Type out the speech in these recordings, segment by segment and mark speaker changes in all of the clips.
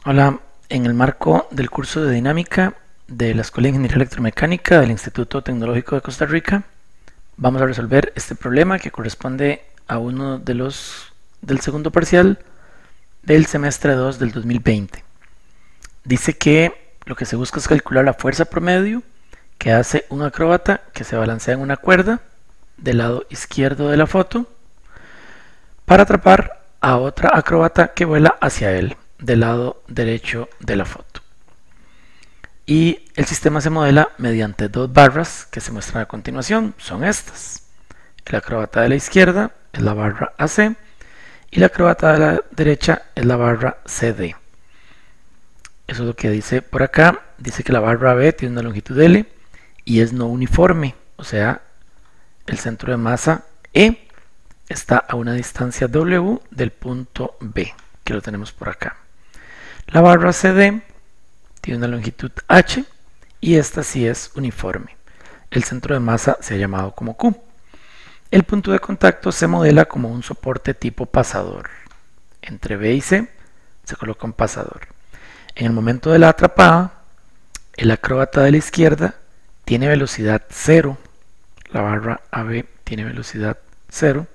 Speaker 1: Hola, en el marco del curso de dinámica de la Escuela de Ingeniería Electromecánica del Instituto Tecnológico de Costa Rica, vamos a resolver este problema que corresponde a uno de los del segundo parcial del semestre 2 del 2020. Dice que lo que se busca es calcular la fuerza promedio que hace un acróbata que se balancea en una cuerda del lado izquierdo de la foto para atrapar a otra acróbata que vuela hacia él del lado derecho de la foto. Y el sistema se modela mediante dos barras que se muestran a continuación. Son estas. El acróbata de la izquierda es la barra AC y la acróbata de la derecha es la barra CD. Eso es lo que dice por acá. Dice que la barra B tiene una longitud L y es no uniforme. O sea, el centro de masa E está a una distancia W del punto B, que lo tenemos por acá. La barra CD tiene una longitud H y esta sí es uniforme. El centro de masa se ha llamado como Q. El punto de contacto se modela como un soporte tipo pasador. Entre B y C se coloca un pasador. En el momento de la atrapada, el acróbata de la izquierda tiene velocidad 0. La barra AB tiene velocidad 0.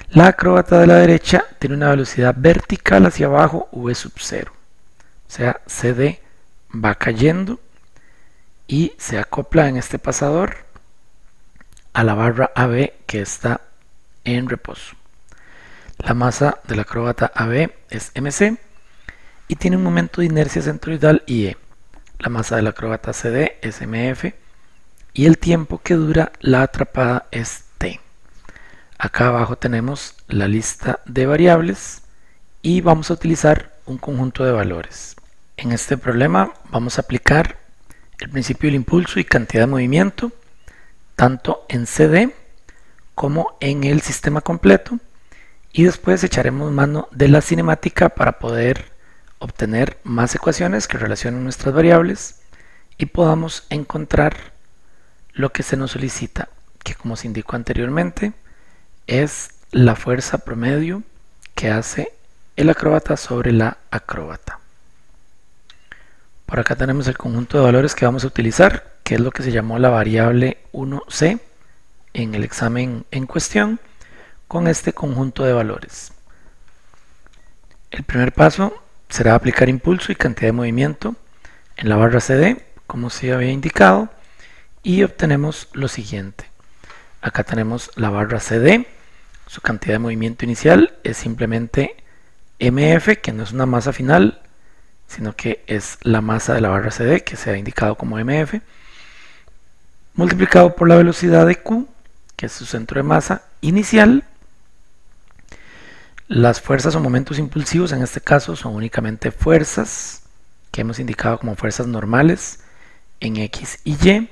Speaker 1: La acróbata de la derecha tiene una velocidad vertical hacia abajo, V sub 0. O sea, CD va cayendo y se acopla en este pasador a la barra AB que está en reposo. La masa del acróbata AB es mc y tiene un momento de inercia centroidal IE. La masa del acróbata CD es mf y el tiempo que dura la atrapada es t. Acá abajo tenemos la lista de variables y vamos a utilizar un conjunto de valores. En este problema vamos a aplicar el principio del impulso y cantidad de movimiento tanto en CD como en el sistema completo, y después echaremos mano de la cinemática para poder obtener más ecuaciones que relacionen nuestras variables y podamos encontrar lo que se nos solicita, que como se indicó anteriormente es la fuerza promedio que hace el acróbata sobre la acróbata. Por acá tenemos el conjunto de valores que vamos a utilizar, que es lo que se llamó la variable 1C en el examen en cuestión, con este conjunto de valores. El primer paso será aplicar impulso y cantidad de movimiento en la barra CD, como se había indicado, y obtenemos lo siguiente. Acá tenemos la barra CD, su cantidad de movimiento inicial es simplemente MF, que no es una masa final, sino que es la masa de la barra CD, que se ha indicado como MF, multiplicado por la velocidad de Q, que es su centro de masa inicial. Las fuerzas o momentos impulsivos en este caso son únicamente fuerzas, que hemos indicado como fuerzas normales en X y Y,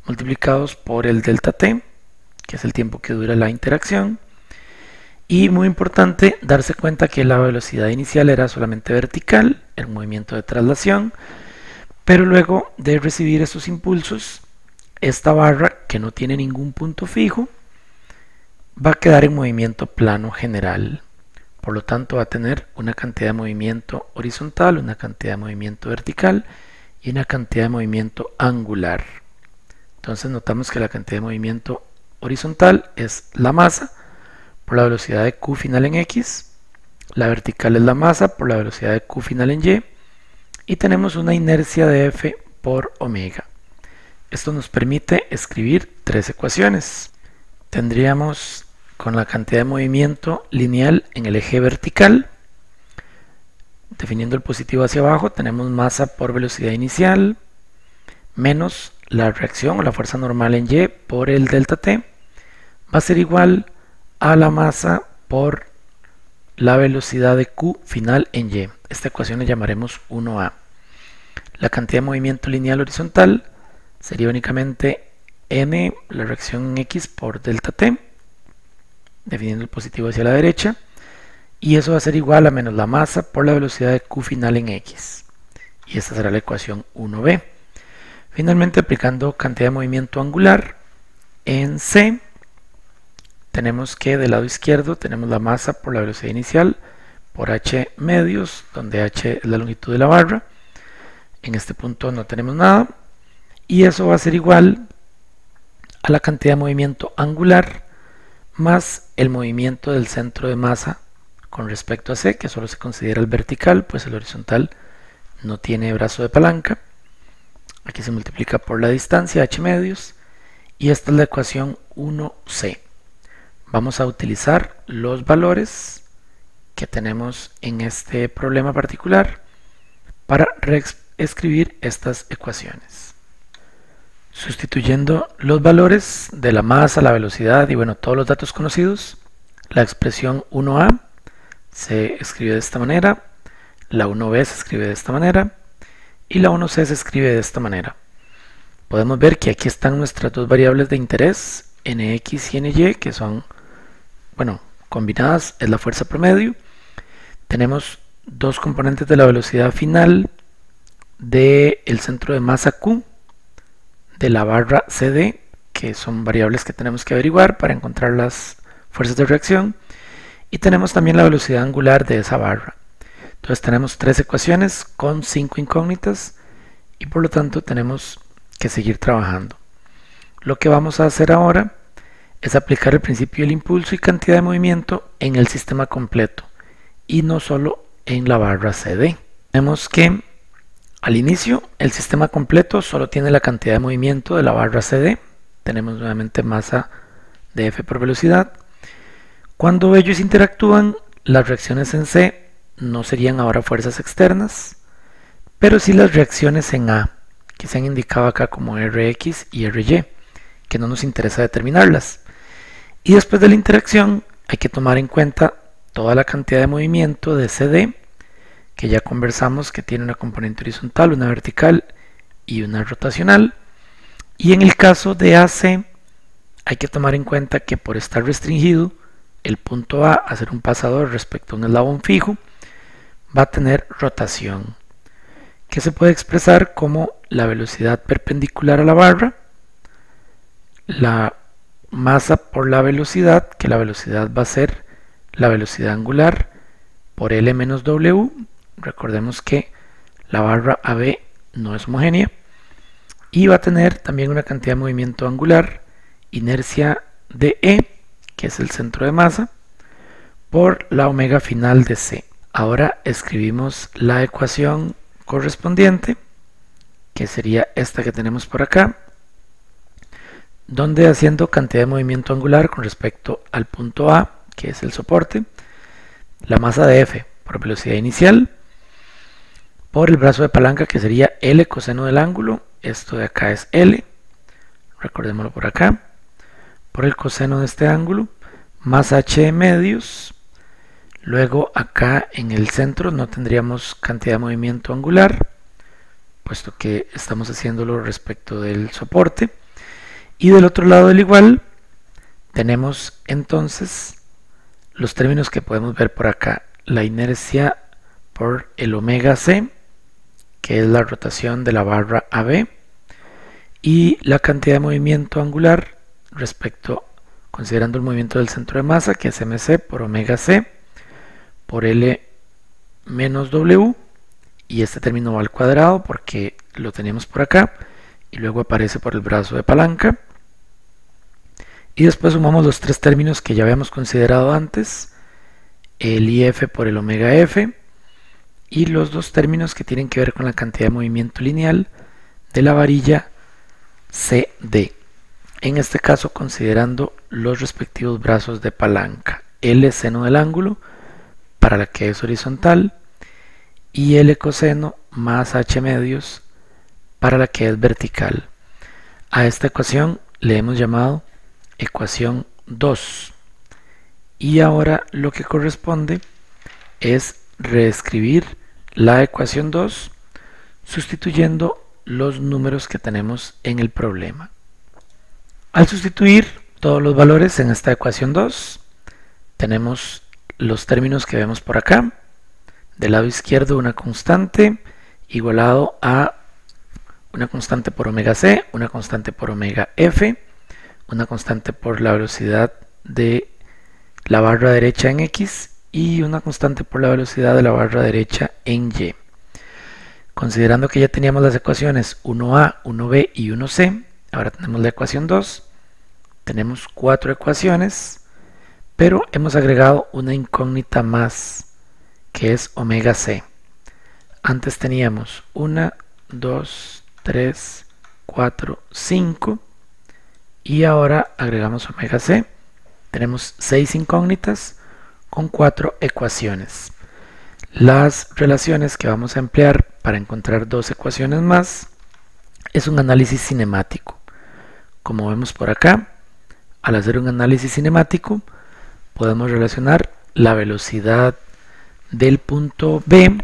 Speaker 1: multiplicados por el delta T, que es el tiempo que dura la interacción. Y muy importante darse cuenta que la velocidad inicial era solamente vertical, el movimiento de traslación, pero luego de recibir estos impulsos, esta barra, que no tiene ningún punto fijo, va a quedar en movimiento plano general. Por lo tanto va a tener una cantidad de movimiento horizontal, una cantidad de movimiento vertical y una cantidad de movimiento angular. Entonces notamos que la cantidad de movimiento horizontal es la masa por la velocidad de Q final en X, la vertical es la masa por la velocidad de Q final en Y, y tenemos una inercia de F por omega. Esto nos permite escribir tres ecuaciones. Tendríamos con la cantidad de movimiento lineal en el eje vertical, definiendo el positivo hacia abajo, tenemos masa por velocidad inicial, menos la reacción o la fuerza normal en Y por el delta T, va a ser igual a la masa por la velocidad de Q final en Y. Esta ecuación la llamaremos 1A. La cantidad de movimiento lineal horizontal sería únicamente m, la reacción en X por delta T, definiendo el positivo hacia la derecha, y eso va a ser igual a menos la masa por la velocidad de Q final en X. Y esta será la ecuación 1B. Finalmente, aplicando cantidad de movimiento angular en C, tenemos que del lado izquierdo tenemos la masa por la velocidad inicial por h medios, donde h es la longitud de la barra. En este punto no tenemos nada. Y eso va a ser igual a la cantidad de movimiento angular más el movimiento del centro de masa con respecto a C, que solo se considera el vertical, pues el horizontal no tiene brazo de palanca. Aquí se multiplica por la distancia, h medios, y esta es la ecuación 1C. Vamos a utilizar los valores que tenemos en este problema particular para reescribir estas ecuaciones. Sustituyendo los valores de la masa, la velocidad y bueno, todos los datos conocidos, la expresión 1A se escribe de esta manera, la 1B se escribe de esta manera y la 1C se escribe de esta manera. Podemos ver que aquí están nuestras dos variables de interés, nx y ny, que son, bueno, combinadas es la fuerza promedio. Tenemos dos componentes de la velocidad final del centro de masa Q, de la barra CD, que son variables que tenemos que averiguar para encontrar las fuerzas de reacción, y tenemos también la velocidad angular de esa barra. Entonces tenemos tres ecuaciones con 5 incógnitas y por lo tanto tenemos que seguir trabajando. Lo que vamos a hacer ahora es aplicar el principio del impulso y cantidad de movimiento en el sistema completo y no solo en la barra CD. Tenemos que al inicio el sistema completo solo tiene la cantidad de movimiento de la barra CD. Tenemos nuevamente masa de F por velocidad. Cuando ellos interactúan, las reacciones en C no serían ahora fuerzas externas, pero sí las reacciones en A, que se han indicado acá como Rx y Ry, que no nos interesa determinarlas. Y después de la interacción hay que tomar en cuenta toda la cantidad de movimiento de CD, que ya conversamos que tiene una componente horizontal, una vertical y una rotacional. Y en el caso de AC hay que tomar en cuenta que por estar restringido el punto A ser un pasador respecto a un eslabón fijo, va a tener rotación, que se puede expresar como la velocidad perpendicular a la barra, la masa por la velocidad, que la velocidad va a ser la velocidad angular por L menos W. Recordemos que la barra AB no es homogénea, y va a tener también una cantidad de movimiento angular, inercia de E, que es el centro de masa, por la omega final de C. Ahora escribimos la ecuación correspondiente, que sería esta que tenemos por acá, donde haciendo cantidad de movimiento angular con respecto al punto A, que es el soporte, la masa de F por velocidad inicial, por el brazo de palanca que sería L coseno del ángulo, esto de acá es L, recordémoslo por acá, por el coseno de este ángulo, más h medios. Luego acá en el centro no tendríamos cantidad de movimiento angular, puesto que estamos haciéndolo respecto del soporte. Y del otro lado del igual tenemos entonces los términos que podemos ver por acá. La inercia por el omega C, que es la rotación de la barra AB, y la cantidad de movimiento angular respecto, considerando el movimiento del centro de masa, que es mc por omega C por L menos W, y este término va al cuadrado porque lo teníamos por acá y luego aparece por el brazo de palanca. Y después sumamos los tres términos que ya habíamos considerado antes, el IF por el omega F y los dos términos que tienen que ver con la cantidad de movimiento lineal de la varilla CD, en este caso considerando los respectivos brazos de palanca, L seno del ángulo para la que es horizontal y L coseno más h medios para la que es vertical. A esta ecuación le hemos llamado ecuación 2, y ahora lo que corresponde es reescribir la ecuación 2 sustituyendo los números que tenemos en el problema. Al sustituir todos los valores en esta ecuación 2, tenemos los términos que vemos por acá. Del lado izquierdo una constante igualado a una constante por omega C, una constante por omega F, una constante por la velocidad de la barra derecha en X y una constante por la velocidad de la barra derecha en Y. Considerando que ya teníamos las ecuaciones 1a, 1b y 1c, ahora tenemos la ecuación 2. Tenemos 4 ecuaciones, pero hemos agregado una incógnita más, que es omega c. Antes teníamos 1, 2, 3, 4, 5 y ahora agregamos omega c. Tenemos 6 incógnitas con 4 ecuaciones. Las relaciones que vamos a emplear para encontrar 2 ecuaciones más es un análisis cinemático. Como vemos por acá, al hacer un análisis cinemático podemos relacionar la velocidad del punto B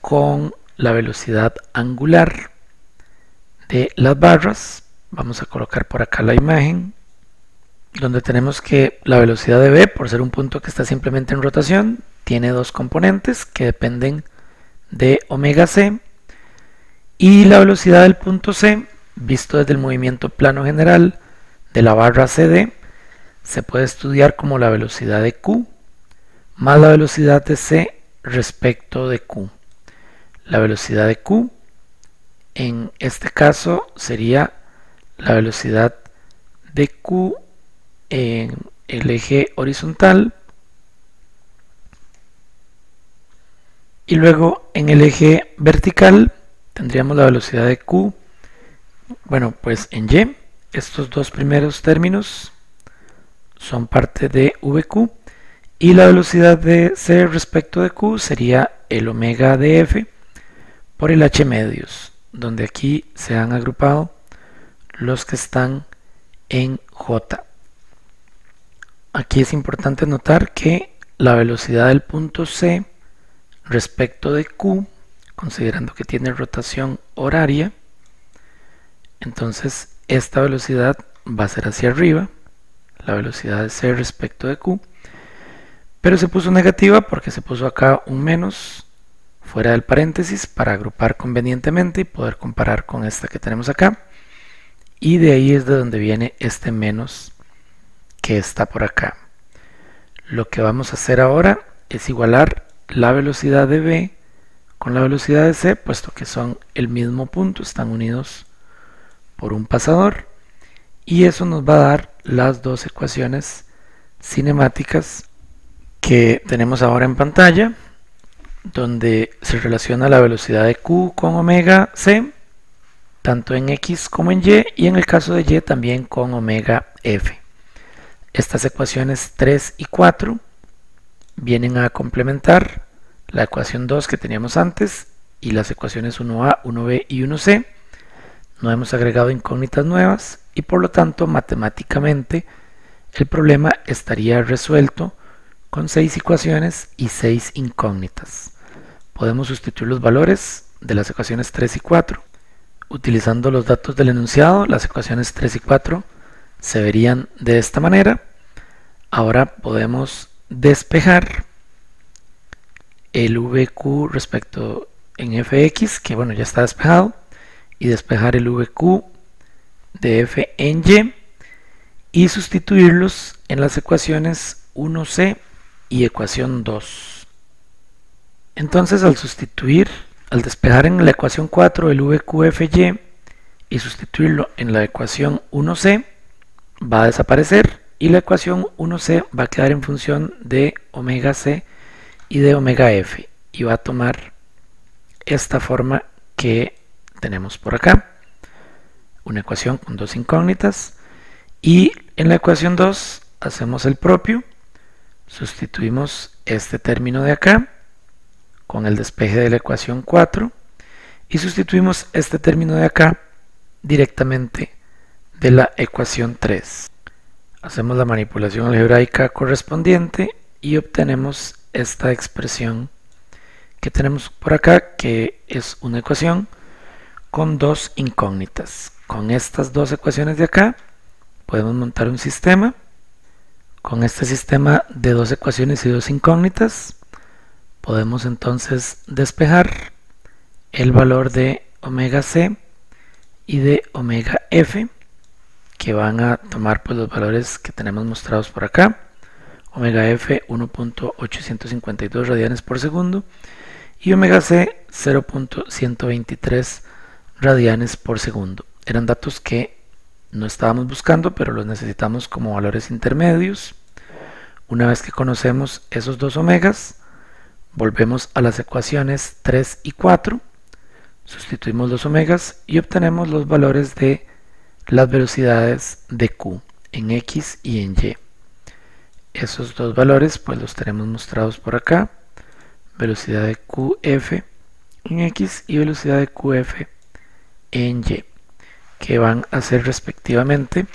Speaker 1: con la velocidad angular de las barras. Vamos a colocar por acá la imagen donde tenemos que la velocidad de B, por ser un punto que está simplemente en rotación, tiene dos componentes que dependen de omega c, y la velocidad del punto C, visto desde el movimiento plano general de la barra CD, se puede estudiar como la velocidad de Q más la velocidad de C respecto de Q. La velocidad de Q en este caso sería la velocidad de Q en el eje horizontal y luego en el eje vertical tendríamos la velocidad de Q, bueno, pues en Y. Estos dos primeros términos son parte de VQ y la velocidad de C respecto de Q sería el omega de F por el H medios, donde aquí se han agrupado los que están en J. Aquí es importante notar que la velocidad del punto C respecto de Q, considerando que tiene rotación horaria, entonces esta velocidad va a ser hacia arriba, la velocidad de C respecto de Q, pero se puso negativa porque se puso acá un menos fuera del paréntesis para agrupar convenientemente y poder comparar con esta que tenemos acá, y de ahí es de donde viene este menos que está por acá. Lo que vamos a hacer ahora es igualar la velocidad de B con la velocidad de C, puesto que son el mismo punto, están unidos por un pasador, y eso nos va a dar las dos ecuaciones cinemáticas que tenemos ahora en pantalla, donde se relaciona la velocidad de Q con omega C, tanto en X como en Y, y en el caso de Y también con omega F. Estas ecuaciones 3 y 4 vienen a complementar la ecuación 2 que teníamos antes y las ecuaciones 1a, 1b y 1c. No hemos agregado incógnitas nuevas y por lo tanto matemáticamente el problema estaría resuelto con 6 ecuaciones y 6 incógnitas. Podemos sustituir los valores de las ecuaciones 3 y 4. Utilizando los datos del enunciado, las ecuaciones 3 y 4 se verían de esta manera. Ahora podemos despejar el VQ respecto en fx, que bueno, ya está despejado, y despejar el VQ de f en y sustituirlos en las ecuaciones 1c y ecuación 2. Entonces al despejar en la ecuación 4 el VQFY y sustituirlo en la ecuación 1c, va a desaparecer y la ecuación 1c va a quedar en función de omega c y de omega f, y va a tomar esta forma que tenemos por acá, una ecuación con dos incógnitas, y en la ecuación 2 hacemos el propio, sustituimos este término de acá con el despeje de la ecuación 4 y sustituimos este término de acá directamente de la ecuación 3. Hacemos la manipulación algebraica correspondiente y obtenemos esta expresión que tenemos por acá, que es una ecuación con dos incógnitas. Con estas dos ecuaciones de acá podemos montar un sistema. Con este sistema de dos ecuaciones y dos incógnitas podemos entonces despejar el valor de omega c y de omega f, que van a tomar pues los valores que tenemos mostrados por acá. omega F 1.852 radianes por segundo y omega C 0.123 radianes por segundo. Eran datos que no estábamos buscando, pero los necesitamos como valores intermedios. Una vez que conocemos esos dos omegas, volvemos a las ecuaciones 3 y 4, sustituimos los omegas y obtenemos los valores de las velocidades de Q en X y en Y. Esos dos valores pues los tenemos mostrados por acá, velocidad de QF en X y velocidad de QF en Y, que van a ser respectivamente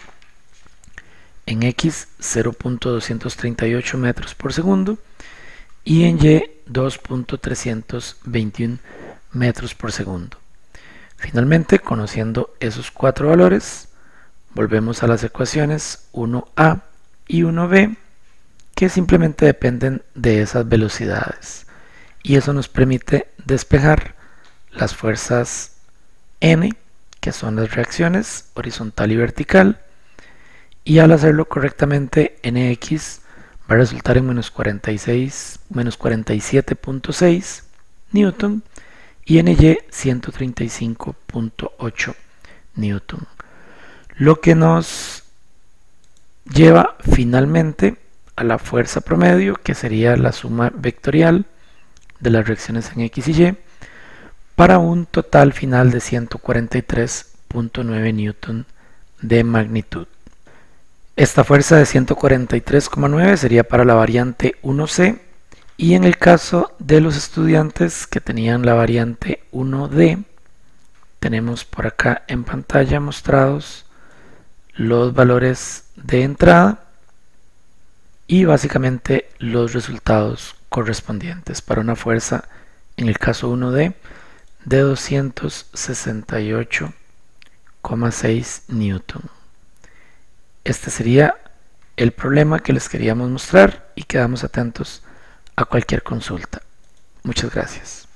Speaker 1: en X 0.238 metros por segundo y en Y 2.321 metros por segundo. Finalmente, conociendo esos cuatro valores, volvemos a las ecuaciones 1A y 1B, que simplemente dependen de esas velocidades, y eso nos permite despejar las fuerzas N, que son las reacciones horizontal y vertical, y al hacerlo correctamente Nx va a resultar en menos 47.6 newton y Ny 135.8 newton, lo que nos lleva finalmente a la fuerza promedio, que sería la suma vectorial de las reacciones en X y Y, para un total final de 143.9 newton de magnitud. Esta fuerza de 143,9 sería para la variante 1C, y en el caso de los estudiantes que tenían la variante 1D, tenemos por acá en pantalla mostrados los valores de entrada y básicamente los resultados correspondientes para una fuerza en el caso 1D de 268,6 newton. Este sería el problema que les queríamos mostrar y quedamos atentos a cualquier consulta. Muchas gracias.